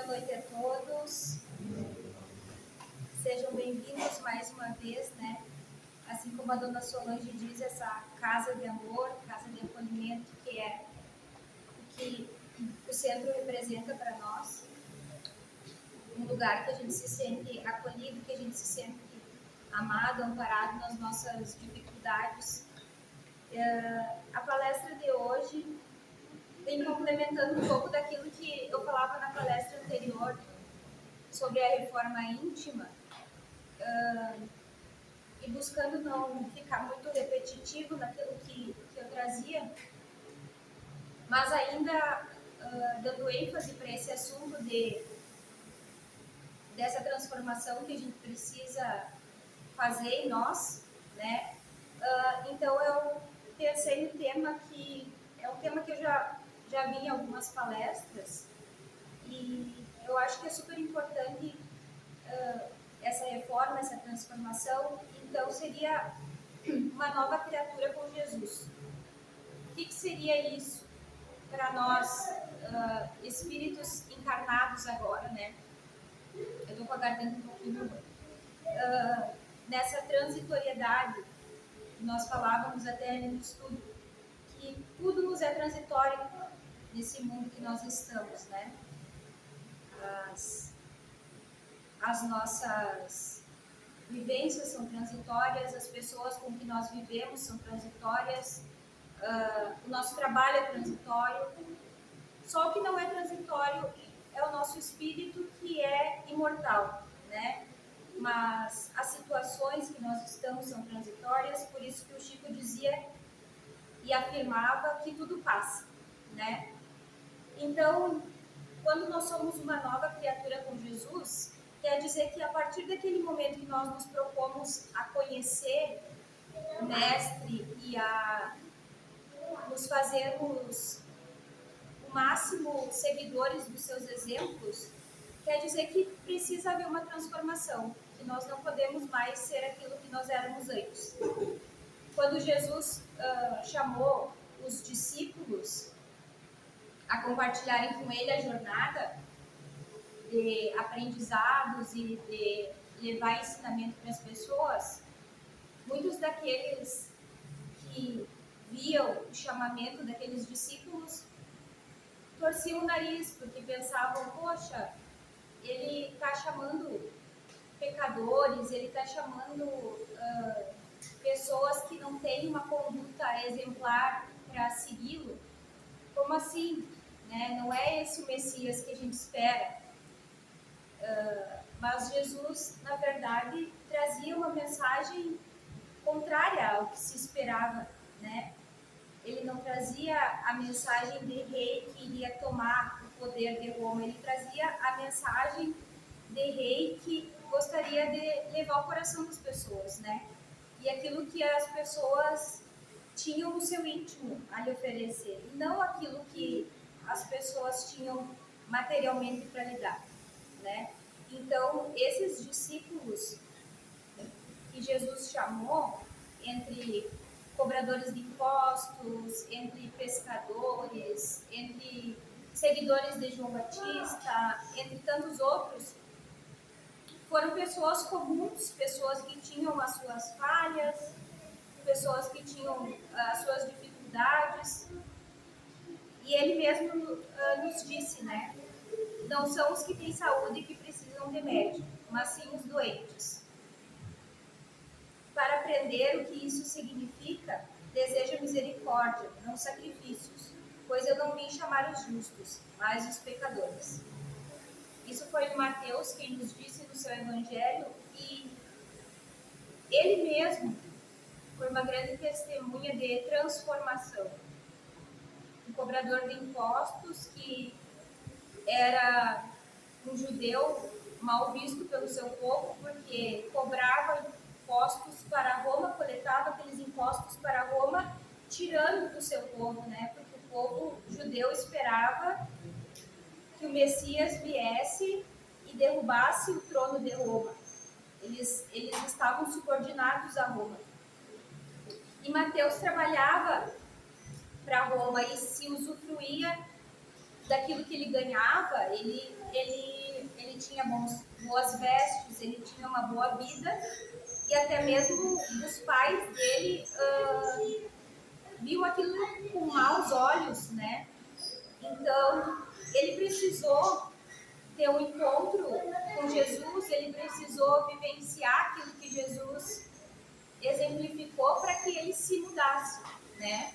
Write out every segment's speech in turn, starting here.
Boa noite a todos. Sejam bem-vindos mais uma vez, né? Assim como a dona Solange diz, essa casa de amor, casa de acolhimento, que é o que o centro representa para nós. Um lugar que a gente se sente acolhido, que a gente se sente amado, amparado nas nossas dificuldades. A palestra de hoje vem complementando um pouco daquilo que eu falava na palestra anterior sobre a reforma íntima, e buscando não ficar muito repetitivo naquilo que eu trazia, mas ainda dando ênfase para esse assunto dessa transformação que a gente precisa fazer em nós, né? Então eu pensei no tema que é um tema que eu já vi em algumas palestras, e eu acho que é super importante essa reforma, essa transformação. Então seria uma nova criatura com Jesus. O que seria isso para nós, espíritos encarnados agora, né? Eu estou com a garganta um pouquinho nessa transitoriedade. Nós falávamos até no estudo que tudo nos é transitório nesse mundo que nós estamos, né? As nossas vivências são transitórias, as pessoas com que nós vivemos são transitórias, o nosso trabalho é transitório. Só o que não é transitório é o nosso espírito, que é imortal, né? Mas as situações que nós estamos são transitórias, por isso que o Chico dizia e afirmava que tudo passa, né? Então, quando nós somos uma nova criatura com Jesus, quer dizer que a partir daquele momento que nós nos propomos a conhecer o Mestre e a nos fazermos o máximo seguidores dos seus exemplos, quer dizer que precisa haver uma transformação, que nós não podemos mais ser aquilo que nós éramos antes. Quando Jesus chamou os discípulos a compartilharem com ele a jornada de aprendizados e de levar ensinamento para as pessoas, muitos daqueles que viam o chamamento daqueles discípulos torciam o nariz, porque pensavam, poxa, ele está chamando pecadores, ele está chamando pessoas que não têm uma conduta exemplar para segui-lo. Como assim? Né? Não é esse o Messias que a gente espera. Mas Jesus, na verdade, trazia uma mensagem contrária ao que se esperava, né? Ele não trazia a mensagem de rei que iria tomar o poder de Roma, ele trazia a mensagem de rei que gostaria de levar o coração das pessoas, né? E aquilo que as pessoas tinham no seu íntimo a lhe oferecer, e não aquilo que as pessoas tinham materialmente para lhe dar, né? Então, esses discípulos que Jesus chamou, entre cobradores de impostos, entre pescadores, entre seguidores de João Batista, entre tantos outros, foram pessoas comuns, pessoas que tinham as suas falhas, pessoas que tinham as suas dificuldades. E ele mesmo nos disse, né? Não são os que têm saúde que precisam de médico, mas sim os doentes. Para aprender o que isso significa, desejo misericórdia, não sacrifícios, pois eu não vim chamar os justos, mas os pecadores. Isso foi o Mateus quem nos disse no seu evangelho, e ele mesmo foi uma grande testemunha de transformação. Um cobrador de impostos que era um judeu mal visto pelo seu povo, porque cobrava impostos para Roma, coletava aqueles impostos para Roma, tirando do seu povo, né? Porque o povo judeu esperava que o Messias viesse e derrubasse o trono de Roma. Eles estavam subordinados a Roma. E Mateus trabalhava para Roma e se usufruía daquilo que ele ganhava, ele tinha boas vestes, ele tinha uma boa vida, e até mesmo os pais dele viu aquilo com maus olhos, né? Então, ele precisou ter um encontro com Jesus, ele precisou vivenciar aquilo que Jesus exemplificou para que ele se mudasse, né?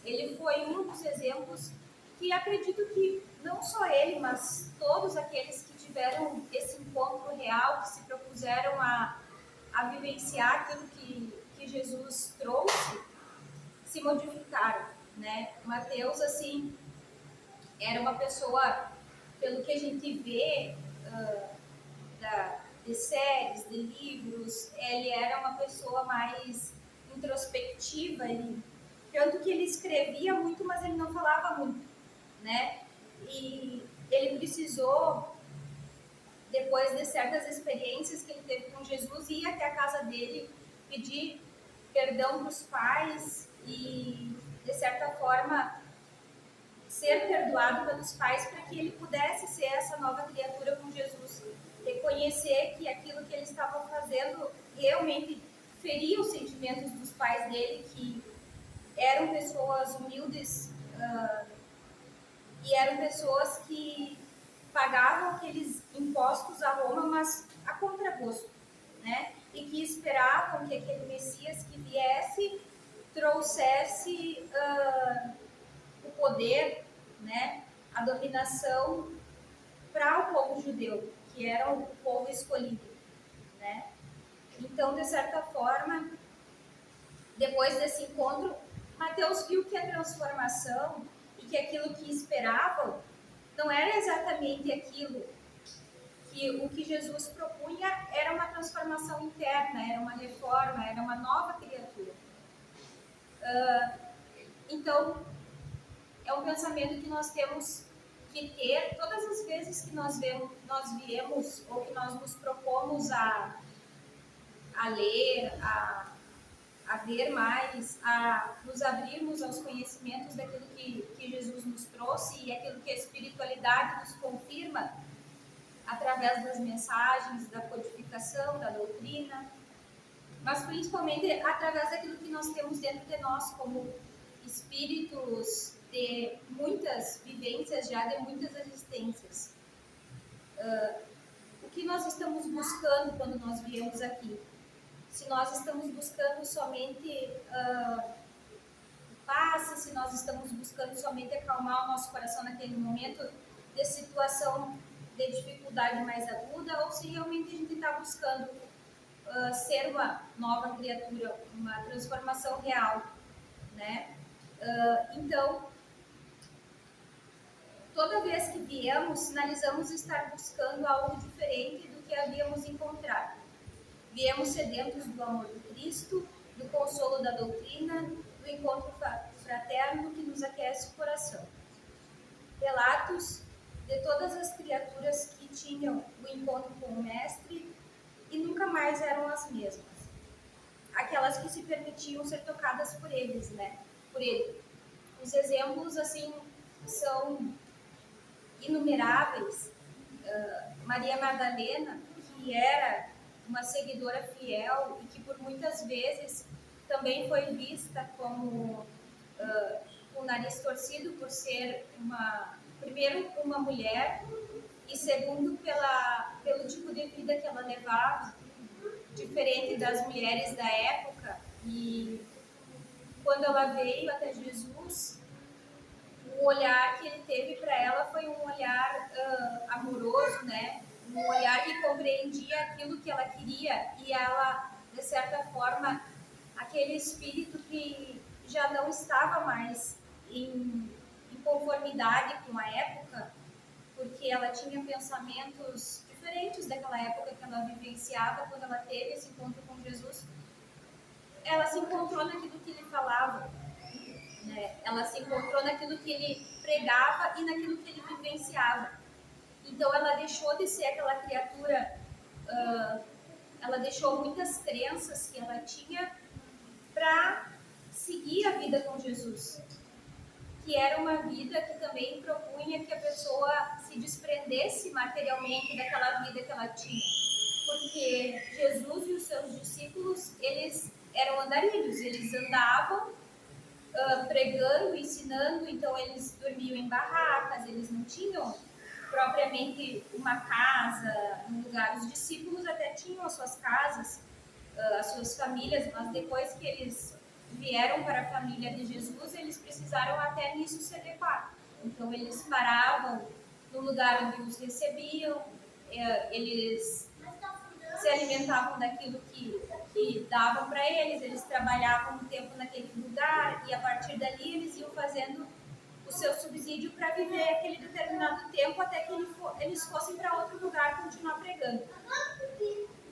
Ele foi um dos exemplos que acredito que não só ele, mas todos aqueles que tiveram esse encontro real, que se propuseram a vivenciar aquilo que Jesus trouxe, se modificaram, né? Mateus, assim, era uma pessoa, pelo que a gente vê de séries, de livros, ele era uma pessoa mais introspectiva, tanto que ele escrevia muito, mas ele não falava muito, né? E ele precisou, depois de certas experiências que ele teve com Jesus, ir até a casa dele, pedir perdão para os pais e, de certa forma, ser perdoado pelos pais para que ele pudesse ser essa nova criatura com Jesus. Reconhecer que aquilo que ele estava fazendo realmente feria os sentimentos dos pais dele, que eram pessoas humildes e eram pessoas que pagavam aqueles impostos a Roma, mas a contragosto, né? E que esperavam que aquele Messias que viesse trouxesse o poder, né? A dominação para o povo judeu, que era o povo escolhido, né? Então, de certa forma, depois desse encontro, Mateus viu que a transformação e que aquilo que esperavam não era exatamente aquilo que o que Jesus propunha, era uma transformação interna, era uma reforma, era uma nova criatura. Então, é um pensamento que nós temos que ter todas as vezes que nós viemos ou que nós nos propomos a ler, a ver mais, a nos abrirmos aos conhecimentos daquilo que Jesus nos trouxe e aquilo que a espiritualidade nos confirma através das mensagens, da codificação, da doutrina, mas principalmente através daquilo que nós temos dentro de nós como espíritos de muitas vivências, já de muitas existências. O que nós estamos buscando quando nós viemos aqui? Se nós estamos buscando somente paz, se nós estamos buscando somente acalmar o nosso coração naquele momento de situação de dificuldade mais aguda, ou se realmente a gente está buscando ser uma nova criatura, uma transformação real, né? Então, toda vez que viemos, sinalizamos estar buscando algo diferente do que havíamos encontrado. Viemos sedentos do amor de Cristo, do consolo da doutrina, do encontro fraterno que nos aquece o coração. Relatos de todas as criaturas que tinham o encontro com o Mestre e nunca mais eram as mesmas. Aquelas que se permitiam ser tocadas por eles, né? Por ele. Os exemplos, assim, são inumeráveis. Maria Madalena, que era uma seguidora fiel e que por muitas vezes também foi vista como com o nariz torcido por ser primeiro uma mulher e segundo pelo tipo de vida que ela levava, diferente das mulheres da época. E quando ela veio até Jesus, o olhar que ele teve para ela foi um olhar amoroso, né? Um olhar que compreendia aquilo que ela queria e ela, de certa forma, aquele espírito que já não estava mais em conformidade com a época, porque ela tinha pensamentos diferentes daquela época que ela vivenciava quando ela teve esse encontro com Jesus. Ela se encontrou naquilo que ele falava, né? Ela se encontrou naquilo que ele pregava e naquilo que ele vivenciava. Então ela deixou de ser aquela criatura, ela deixou muitas crenças que ela tinha para seguir a vida com Jesus. que era uma vida que também propunha que a pessoa se desprendesse materialmente daquela vida que ela tinha. Porque Jesus e os seus discípulos, eles eram andarilhos, eles andavam pregando, ensinando, então eles dormiam em barracas, eles não tinham propriamente uma casa, um lugar. Os discípulos até tinham as suas casas, as suas famílias, mas depois que eles vieram para a família de Jesus, eles precisaram até nisso se adequar. Então eles paravam no lugar onde os recebiam, eles se alimentavam daquilo que davam para eles, eles trabalhavam um tempo naquele lugar e a partir dali eles iam fazendo o seu subsídio para viver aquele determinado tempo até que eles fossem para outro lugar continuar pregando.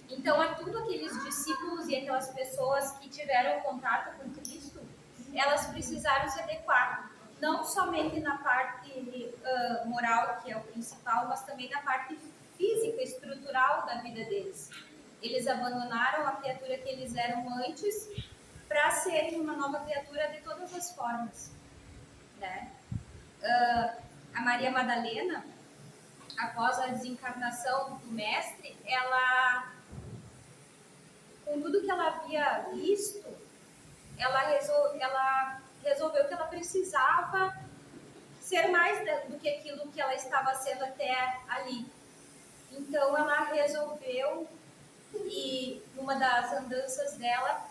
Então, a tudo aqueles discípulos e aquelas pessoas que tiveram contato com Cristo, elas precisaram se adequar, não somente na parte moral, que é o principal, mas também na parte física, estrutural da vida deles. Eles abandonaram a criatura que eles eram antes para serem uma nova criatura de todas as formas, né? A Maria Madalena, após a desencarnação do mestre, ela, com tudo que ela havia visto, ela resolveu que ela precisava ser mais do que aquilo que ela estava sendo até ali. Então ela resolveu, e numa das andanças dela,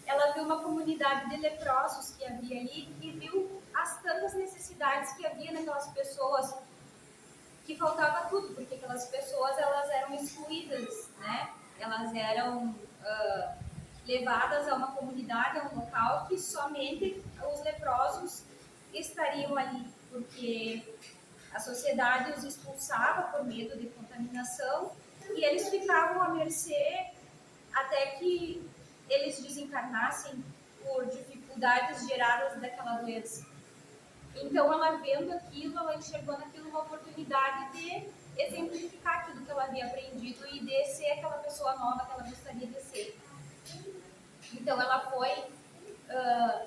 ela viu uma comunidade de leprosos que havia ali e viu as tantas necessidades que havia naquelas pessoas, que faltava tudo, porque aquelas pessoas elas eram excluídas, né? Elas eram levadas a uma comunidade, a um local que somente os leprosos estariam ali, porque a sociedade os expulsava por medo de contaminação e eles ficavam à mercê até que eles desencarnassem por dificuldades geradas daquela doença. Então, ela vendo aquilo, ela enxergou naquilo uma oportunidade de exemplificar aquilo que ela havia aprendido e de ser aquela pessoa nova que ela gostaria de ser. Então, ela foi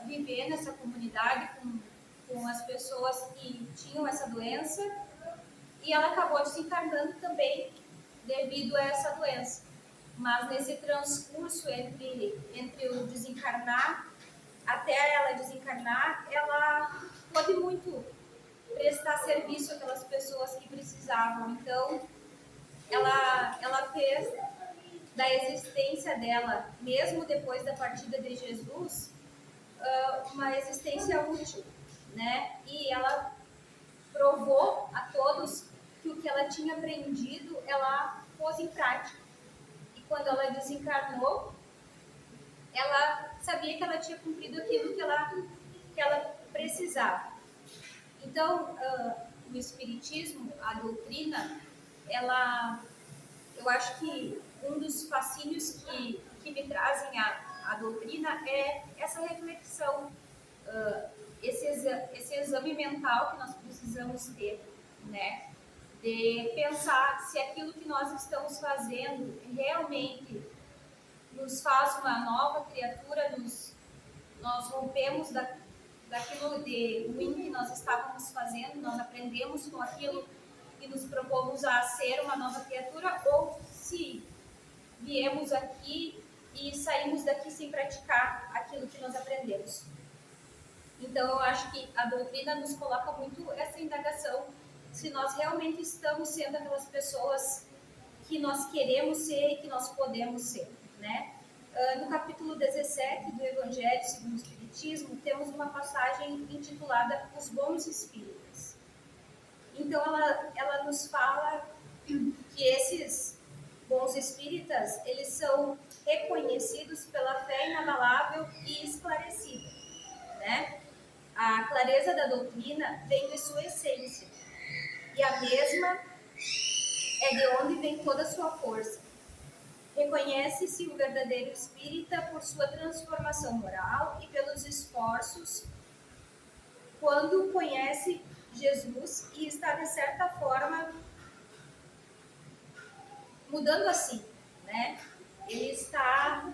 viver nessa comunidade com as pessoas que tinham essa doença e ela acabou desencarnando também devido a essa doença. Mas nesse transcurso entre o desencarnar até ela desencarnar, ela pôde muito prestar serviço àquelas pessoas que precisavam. Então, ela fez da existência dela, mesmo depois da partida de Jesus, uma existência útil, né? E ela provou a todos que o que ela tinha aprendido, ela pôs em prática. E quando ela desencarnou, ela sabia que ela tinha cumprido aquilo que ela precisava. Então, o Espiritismo, a doutrina, eu acho que um dos fascínios que me trazem a doutrina é essa reflexão, esse exame mental que nós precisamos ter, né? De pensar se aquilo que nós estamos fazendo realmente nos faz uma nova criatura, nós rompemos daquilo de ruim que nós estávamos fazendo, nós aprendemos com aquilo e nos propomos a ser uma nova criatura, ou se viemos aqui e saímos daqui sem praticar aquilo que nós aprendemos. Então, eu acho que a doutrina nos coloca muito essa indagação, se nós realmente estamos sendo aquelas pessoas que nós queremos ser e que nós podemos ser, né? No capítulo 17 do Evangelho segundo o Espiritismo, temos uma passagem intitulada Os Bons Espíritas. Então, ela nos fala que esses bons espíritas, eles são reconhecidos pela fé inabalável e esclarecida, né? A clareza da doutrina vem de sua essência, e a mesma é de onde vem toda a sua força. Reconhece-se o verdadeiro espírita por sua transformação moral e pelos esforços quando conhece Jesus e está, de certa forma, mudando assim, né? Ele está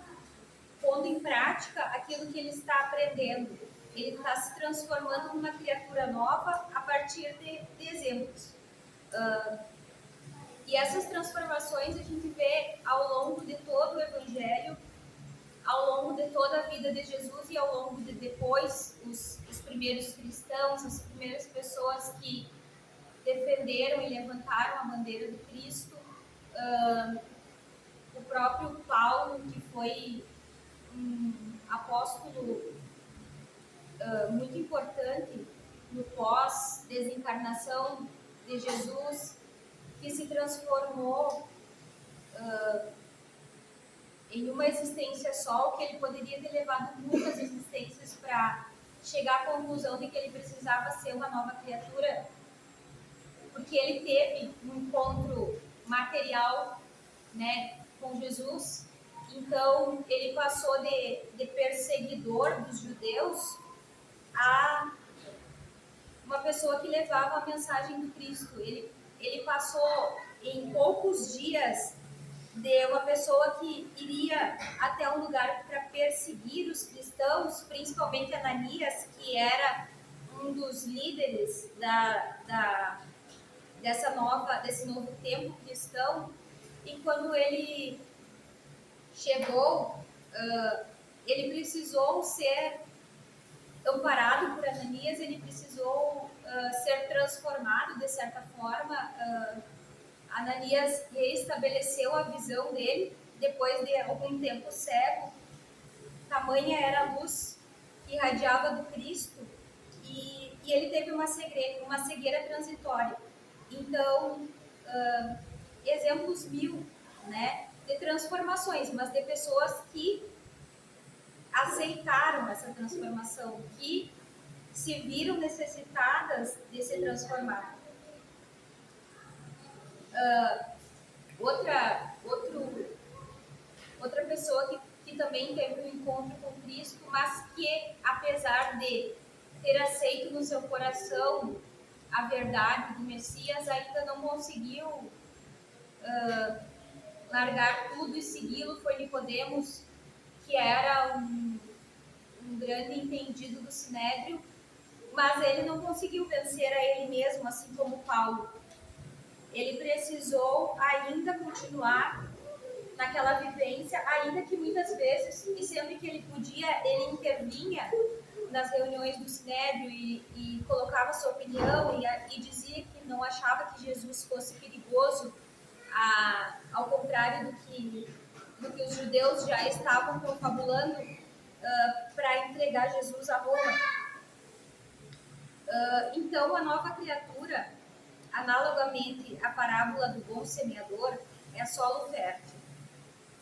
pondo em prática aquilo que ele está aprendendo. ele está se transformando numa criatura nova a partir de exemplos. E essas transformações a gente vê ao longo de todo o Evangelho, ao longo de toda a vida de Jesus e ao longo de depois os primeiros cristãos, as primeiras pessoas que defenderam e levantaram a bandeira do Cristo, o próprio Paulo, que foi um apóstolo muito importante no pós-desencarnação de Jesus, que se transformou em uma existência só, que ele poderia ter levado muitas existências para chegar à conclusão de que ele precisava ser uma nova criatura, porque ele teve um encontro material, né, com Jesus. Então ele passou de perseguidor dos judeus a uma pessoa que levava a mensagem do Cristo. Ele passou em poucos dias de uma pessoa que iria até um lugar para perseguir os cristãos, principalmente Ananias, que era um dos líderes desse novo tempo cristão. E quando ele chegou, ele precisou ser amparado por Ananias, ele precisou ser transformado de certa forma. Ananias reestabeleceu a visão dele depois de algum tempo cego. Tamanha era a luz que irradiava do Cristo, e ele teve uma cegueira transitória. Então, exemplos mil, né, de transformações, mas de pessoas que aceitaram essa transformação, que se viram necessitadas de se transformar. Outra pessoa que também teve um encontro com Cristo, mas que, apesar de ter aceito no seu coração a verdade do Messias, ainda não conseguiu largar tudo e segui-lo, foi Nicodemos, que era um grande entendido do Sinédrio, mas ele não conseguiu vencer a ele mesmo, assim como Paulo. Ele precisou ainda continuar naquela vivência, ainda que muitas vezes, e sempre que ele podia, ele intervinha nas reuniões do Sinédrio e colocava sua opinião e dizia que não achava que Jesus fosse perigoso, ao contrário do que os judeus já estavam confabulando para entregar Jesus a Roma. Então, a nova criatura, analogamente à parábola do bom semeador, é solo fértil.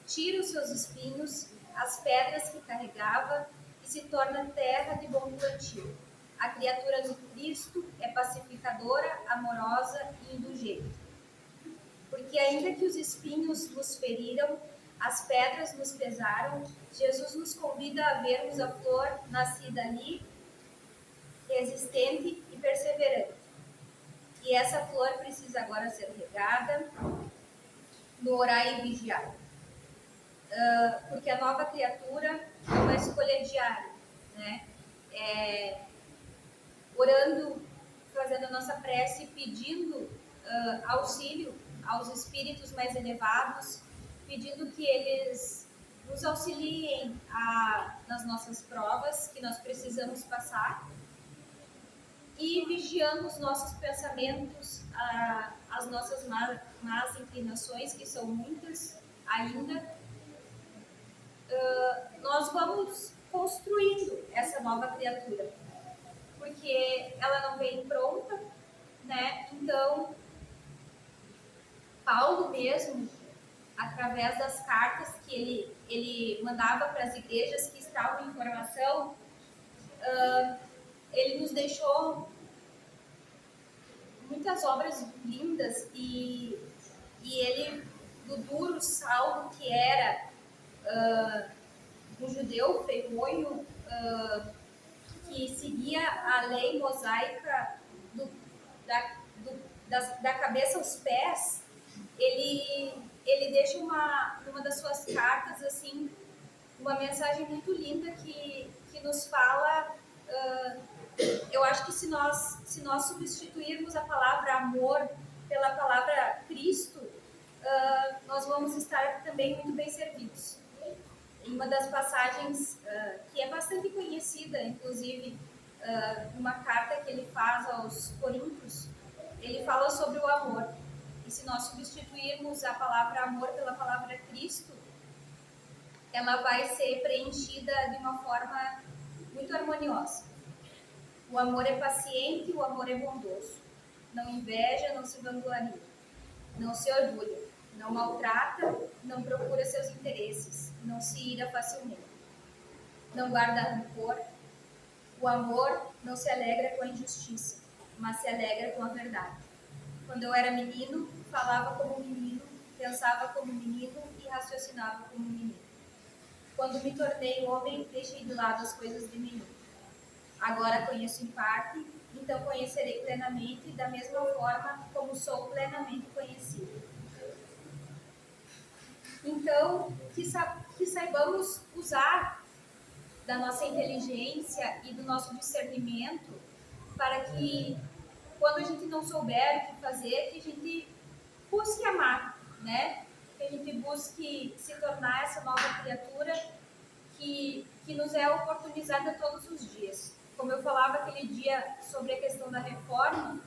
Tira os seus espinhos, as pedras que carregava, e se torna terra de bom plantio. A criatura do Cristo é pacificadora, amorosa e indulgente. Porque ainda que os espinhos nos feriram, as pedras nos pesaram, Jesus nos convida a vermos a flor nascida ali, resistente e perseverante. E essa flor precisa agora ser regada no orar e vigiar. Porque a nova criatura é uma escolha diária, né? Orando, fazendo a nossa prece, pedindo auxílio aos espíritos mais elevados, pedindo que eles nos auxiliem nas nossas provas que nós precisamos passar, e vigiando os nossos pensamentos, as nossas más inclinações, que são muitas ainda. Nós vamos construindo essa nova criatura, porque ela não vem pronta, né? Então, Paulo mesmo, através das cartas que ele mandava para as igrejas que estavam em formação, ele nos deixou muitas obras lindas, e ele, do duro Saulo que era um judeu ferronho, que seguia a lei mosaica da cabeça aos pés, ele deixa numa das suas cartas assim uma mensagem muito linda que nos fala eu acho que se nós substituirmos a palavra amor pela palavra Cristo, nós vamos estar também muito bem servidos. Em uma das passagens que é bastante conhecida, inclusive uma carta que ele faz aos Coríntios, ele fala sobre o amor. E se nós substituirmos a palavra amor pela palavra Cristo, ela vai ser preenchida de uma forma muito harmoniosa. O amor é paciente, o amor é bondoso. Não inveja, não se vangloria, não se orgulha, não maltrata, não procura seus interesses, não se ira facilmente, não guarda rancor. O amor não se alegra com a injustiça, mas se alegra com a verdade. Quando eu era menino, falava como menino, pensava como menino e raciocinava como menino. Quando me tornei homem, deixei de lado as coisas de menino. Agora conheço em parte, então conhecerei plenamente, da mesma forma como sou plenamente conhecido. Então, que saibamos usar da nossa inteligência e do nosso discernimento para que, quando a gente não souber o que fazer, que a gente busque amar, né? Que a gente busque se tornar essa nova criatura que nos é oportunizada todos os dias. Como eu falava aquele dia sobre a questão da reforma,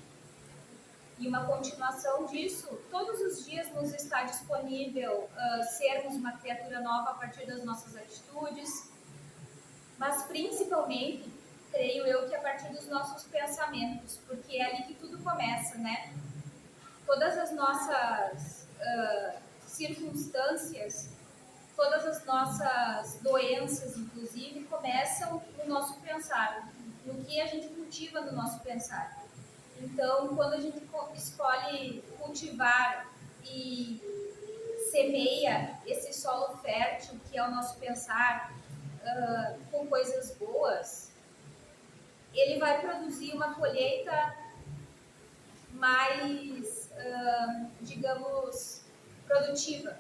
e uma continuação disso, todos os dias nos está disponível sermos uma criatura nova a partir das nossas atitudes, mas principalmente, creio eu, que a partir dos nossos pensamentos, porque é ali que tudo começa, né? Todas as nossas circunstâncias, todas as nossas doenças, inclusive, começam no nosso pensar, no que a gente cultiva no nosso pensar. Então, quando a gente escolhe cultivar e semeia esse solo fértil, que é o nosso pensar, com coisas boas, ele vai produzir uma colheita mais, digamos, produtiva,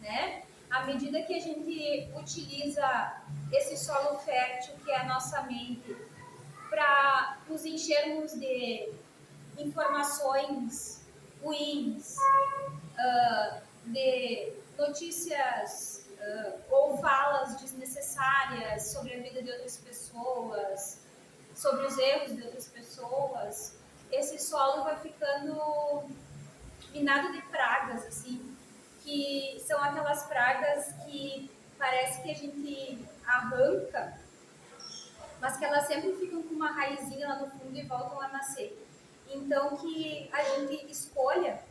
né? À medida que a gente utiliza esse solo fértil, que é a nossa mente, para nos enchermos de informações ruins, de notícias ou falas desnecessárias sobre a vida de outras pessoas, sobre os erros de outras pessoas, esse solo vai ficando minado de pragas, assim, que são aquelas pragas que parece que a gente arranca, mas que elas sempre ficam com uma raizinha lá no fundo e voltam a nascer. Então, que a gente escolha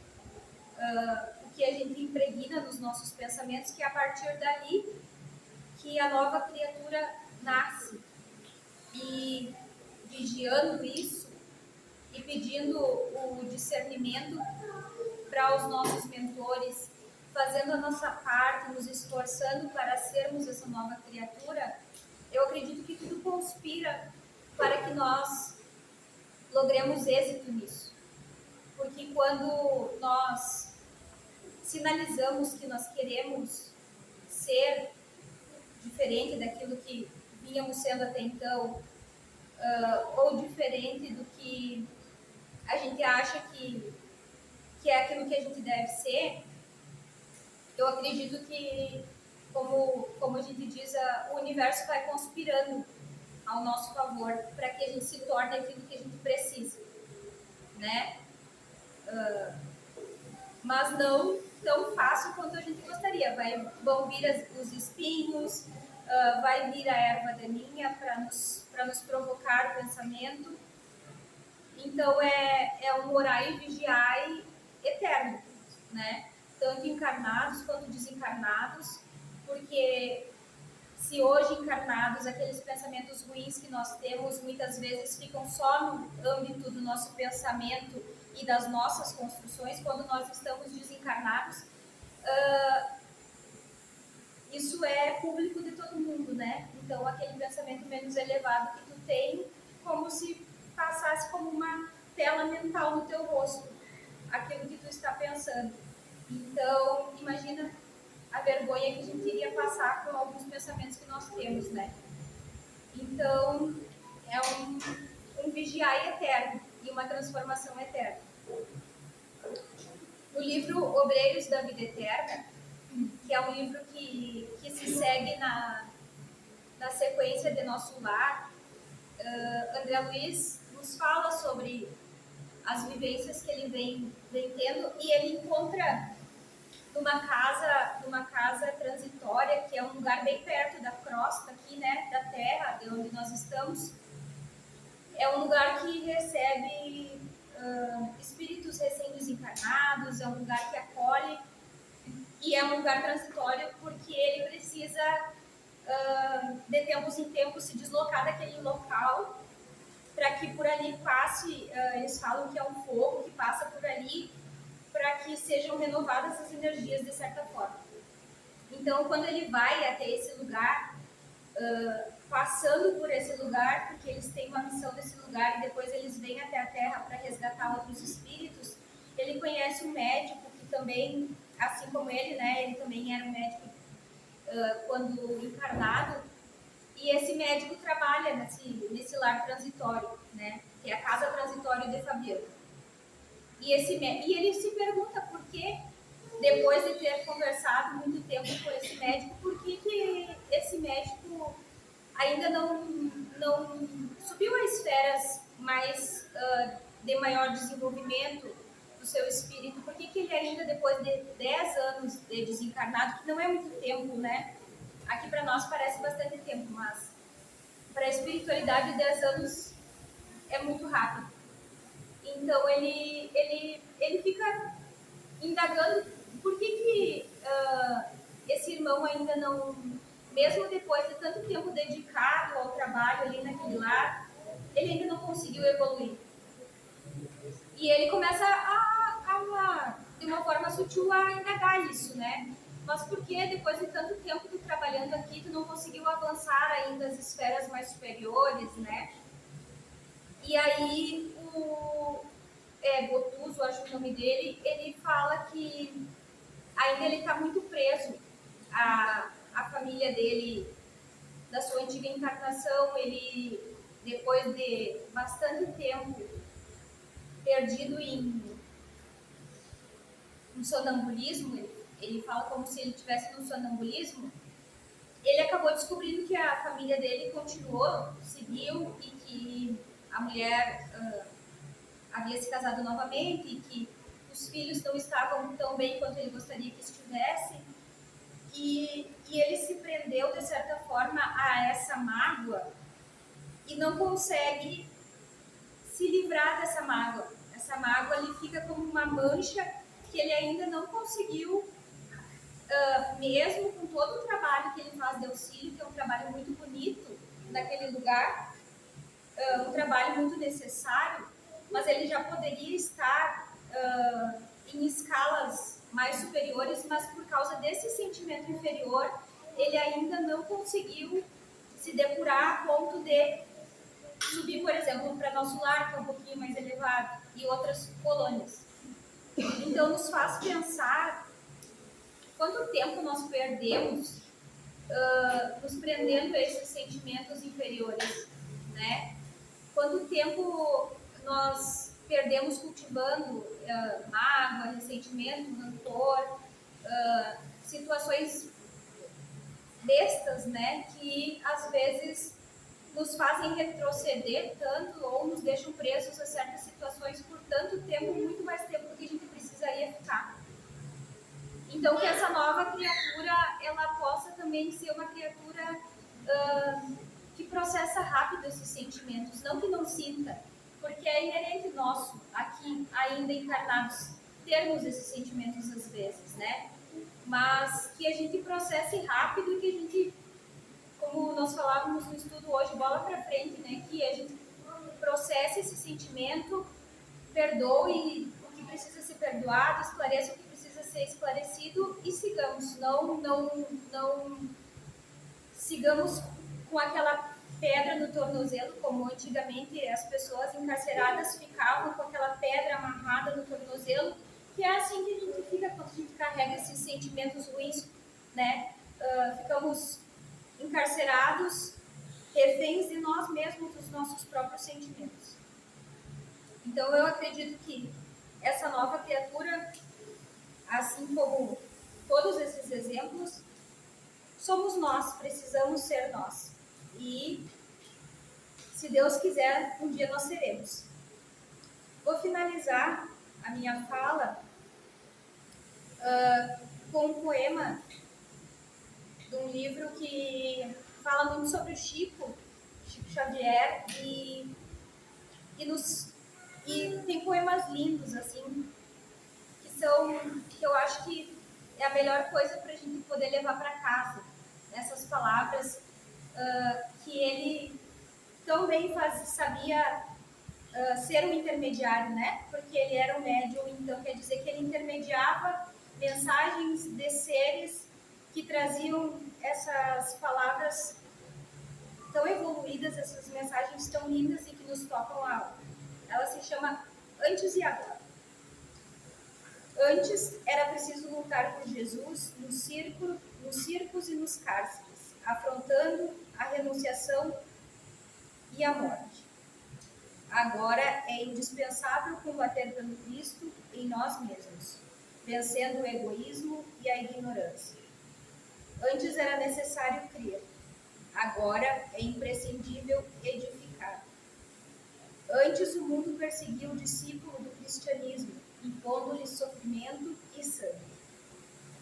o que a gente impregna nos nossos pensamentos, que é a partir dali que a nova criatura nasce. E vigiando isso e pedindo o discernimento para os nossos mentores, fazendo a nossa parte, nos esforçando para sermos essa nova criatura, eu acredito que tudo conspira para que nós logremos êxito nisso. Porque quando nós sinalizamos que nós queremos ser diferente daquilo que vínhamos sendo até então, ou diferente do que a gente acha que é aquilo que a gente deve ser, eu acredito que, como a gente diz, o universo vai conspirando ao nosso favor para que a gente se torne aquilo que a gente precisa, né? Mas não tão fácil quanto a gente gostaria. Vão vir os espinhos, vai vir a erva daninha para nos provocar o pensamento. Então é um orar e vigiar eterno, né? Tanto encarnados quanto desencarnados, porque se hoje encarnados aqueles pensamentos ruins que nós temos muitas vezes ficam só no âmbito do nosso pensamento e das nossas construções, quando nós estamos desencarnados, isso é público de todo mundo, né? Então aquele pensamento menos elevado que tu tem, como se passasse como uma tela mental no teu rosto, aquilo que tu está pensando. Então, imagina a vergonha que a gente iria passar com alguns pensamentos que nós temos, né? Então, é um vigiar eterno e uma transformação eterna. No livro Obreiros da Vida Eterna, que é um livro que se segue na sequência de Nosso Lar, André Luiz nos fala sobre as vivências que ele vem tendo, e ele encontra numa casa transitória, que é um lugar bem perto da crosta aqui, né, da terra, de onde nós estamos. É um lugar que recebe espíritos recém-desencarnados, é um lugar que acolhe, e é um lugar transitório porque ele precisa, de tempos em tempos, se deslocar daquele local para que por ali passe, eles falam que é um fogo que passa por ali, para que sejam renovadas as energias de certa forma. Então, quando ele vai até esse lugar, passando por esse lugar, porque eles têm uma missão nesse lugar e depois eles vêm até a Terra para resgatar outros espíritos, ele conhece um médico que também, assim como ele, né, ele também era um médico quando encarnado, e esse médico trabalha nesse lar transitório, né, que é a casa transitória de Fabiano. E ele se pergunta por que, depois de ter conversado muito tempo com esse médico, por que esse médico ainda não subiu a esferas mais de maior desenvolvimento do seu espírito. Por que ele ainda, depois de 10 anos de desencarnado, que não é muito tempo, né? Aqui para nós parece bastante tempo, mas para a espiritualidade 10 anos é muito rápido. Então ele fica indagando por que esse irmão ainda não, mesmo depois de tanto tempo dedicado ao trabalho ali naquele lar, ele ainda não conseguiu evoluir. E ele começa de uma forma sutil a indagar isso, né? Mas por que depois de tanto tempo tu trabalhando aqui, tu não conseguiu avançar ainda as esferas mais superiores, né? E aí o Botuso, acho o nome dele, ele fala que ainda ele está muito preso à família dele, da sua antiga encarnação. Ele, depois de bastante tempo perdido em um sonambulismo, ele fala como se ele estivesse num sonambulismo, ele acabou descobrindo que a família dele continuou, seguiu, e que a mulher havia se casado novamente, e que os filhos não estavam tão bem quanto ele gostaria que estivessem, e ele se prendeu, de certa forma, a essa mágoa e não consegue se livrar dessa mágoa. Essa mágoa ele fica como uma mancha que ele ainda não conseguiu, mesmo com todo o trabalho que ele faz de auxílio, que é um trabalho muito bonito naquele lugar, um trabalho muito necessário, mas ele já poderia estar em escalas mais superiores, mas por causa desse sentimento inferior, ele ainda não conseguiu se depurar a ponto de subir, por exemplo, para Nosso Lar, que é um pouquinho mais elevado, e outras colônias. Então, nos faz pensar quanto tempo nós perdemos nos prendendo a esses sentimentos inferiores, né? Quanto tempo nós perdemos cultivando mágoa, ressentimento, rancor, situações bestas, né? Que às vezes nos fazem retroceder tanto ou nos deixam presos a certas situações por tanto tempo, muito mais tempo do que a gente precisaria ficar. Então, que essa nova criatura, ela possa também ser uma criatura que processa rápido esses sentimentos, não que não sinta, porque é inerente nosso, aqui, ainda encarnados, termos esses sentimentos às vezes, né? Mas que a gente processe rápido e que a gente, como nós falávamos no estudo hoje, bola para frente, né? Que a gente processe esse sentimento, perdoe o que precisa ser perdoado, esclareça o que precisa ser esclarecido e sigamos. Não sigamos com aquela pedra no tornozelo, como antigamente as pessoas encarceradas ficavam com aquela pedra amarrada no tornozelo, que é assim que a gente fica quando a gente carrega esses sentimentos ruins, ficamos encarcerados, reféns de nós mesmos, dos dos nossos próprios sentimentos. Então eu acredito que essa nova criatura, assim como todos esses exemplos, somos nós, precisamos ser nós. E, se Deus quiser, um dia nós seremos. Vou finalizar a minha fala com um poema de um livro que fala muito sobre o Chico Xavier, e tem poemas lindos, assim, que eu acho que é a melhor coisa para a gente poder levar para casa. Essas palavras que ele tão bem sabia ser um intermediário, né? Porque ele era um médium, então quer dizer que ele intermediava mensagens de seres que traziam essas palavras tão evoluídas, essas mensagens tão lindas e que nos tocam a alma. Ela se chama Antes e Agora. Antes era preciso lutar por Jesus nos circos e nos cárceres, afrontando a renunciação e a morte. Agora é indispensável combater pelo Cristo em nós mesmos, vencendo o egoísmo e a ignorância. Antes era necessário crer, agora é imprescindível edificar. Antes o mundo perseguiu o discípulo do cristianismo, impondo-lhe sofrimento e sangue.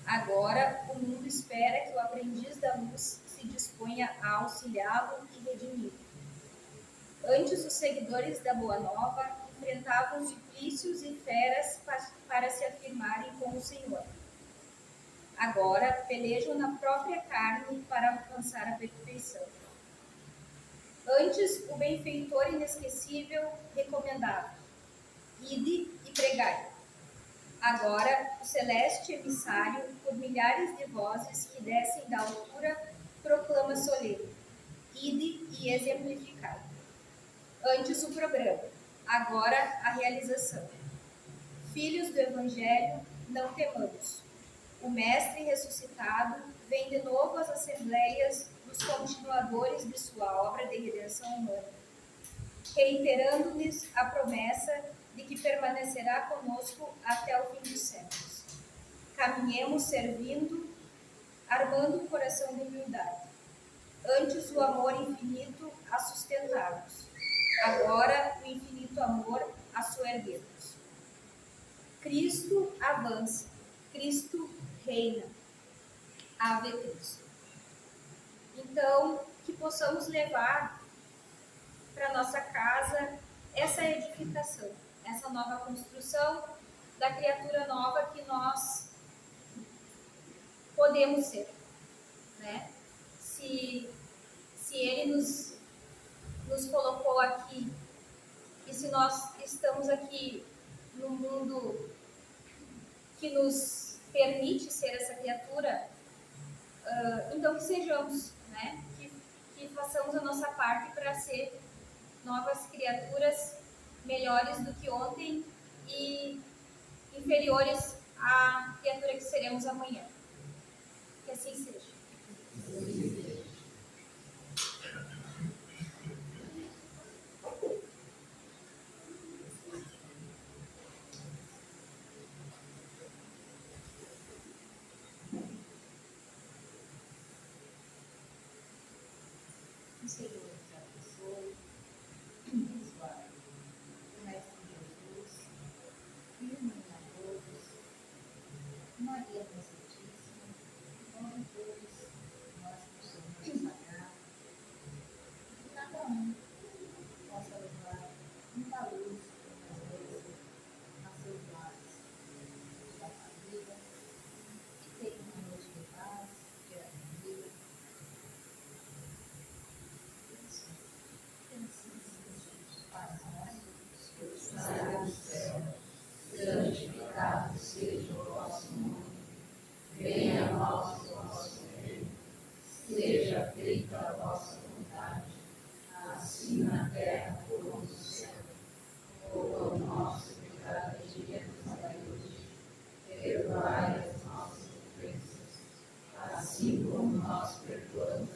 Agora o mundo espera que o aprendiz da luz se disponha a auxiliá-lo e redimi-lo. Antes os seguidores da Boa Nova enfrentavam suplícios e feras para se afirmarem com o Senhor. Agora pelejam na própria carne para alcançar a perfeição. Antes o benfeitor inesquecível recomendava: ide e pregai. Agora o celeste emissário, por milhares de vozes que descem da altura, proclama solene: ide e exemplificai. Antes o programa, agora a realização. Filhos do Evangelho, não temamos. O Mestre ressuscitado vem de novo às assembleias dos continuadores de sua obra de redenção humana, reiterando-lhes a promessa de que permanecerá conosco até o fim dos séculos. Caminhemos servindo, armando o coração de humildade. Antes o amor infinito a sustentá-los. Agora o infinito amor a soerguer-nos. Cristo avança, Cristo reina. Ave Cristo. Então, que possamos levar para nossa casa essa edificação, essa nova construção da criatura nova que nós podemos ser, né? Se Ele nos colocou aqui, e se nós estamos aqui no mundo que nos permite ser essa criatura, então que sejamos, né? Que façamos a nossa parte para ser novas criaturas melhores do que ontem e inferiores à criatura que seremos amanhã. Que assim seja. O Senhor te abençoe, abençoe o Mestre Jesus, ilumina a todos, Maria Santíssima, onde todos nós possamos pagar, e cada um possa levar muita luz nas vezes, a seus lares, da família, que tenha uma noite de paz, de alegria. Santificado seja o vosso nome, venha a nós o vosso reino, seja feita a vossa vontade, assim na terra como no céu. O pão nosso de cada dia nos dai hoje, perdoai as nossas ofensas, assim como nós perdoamos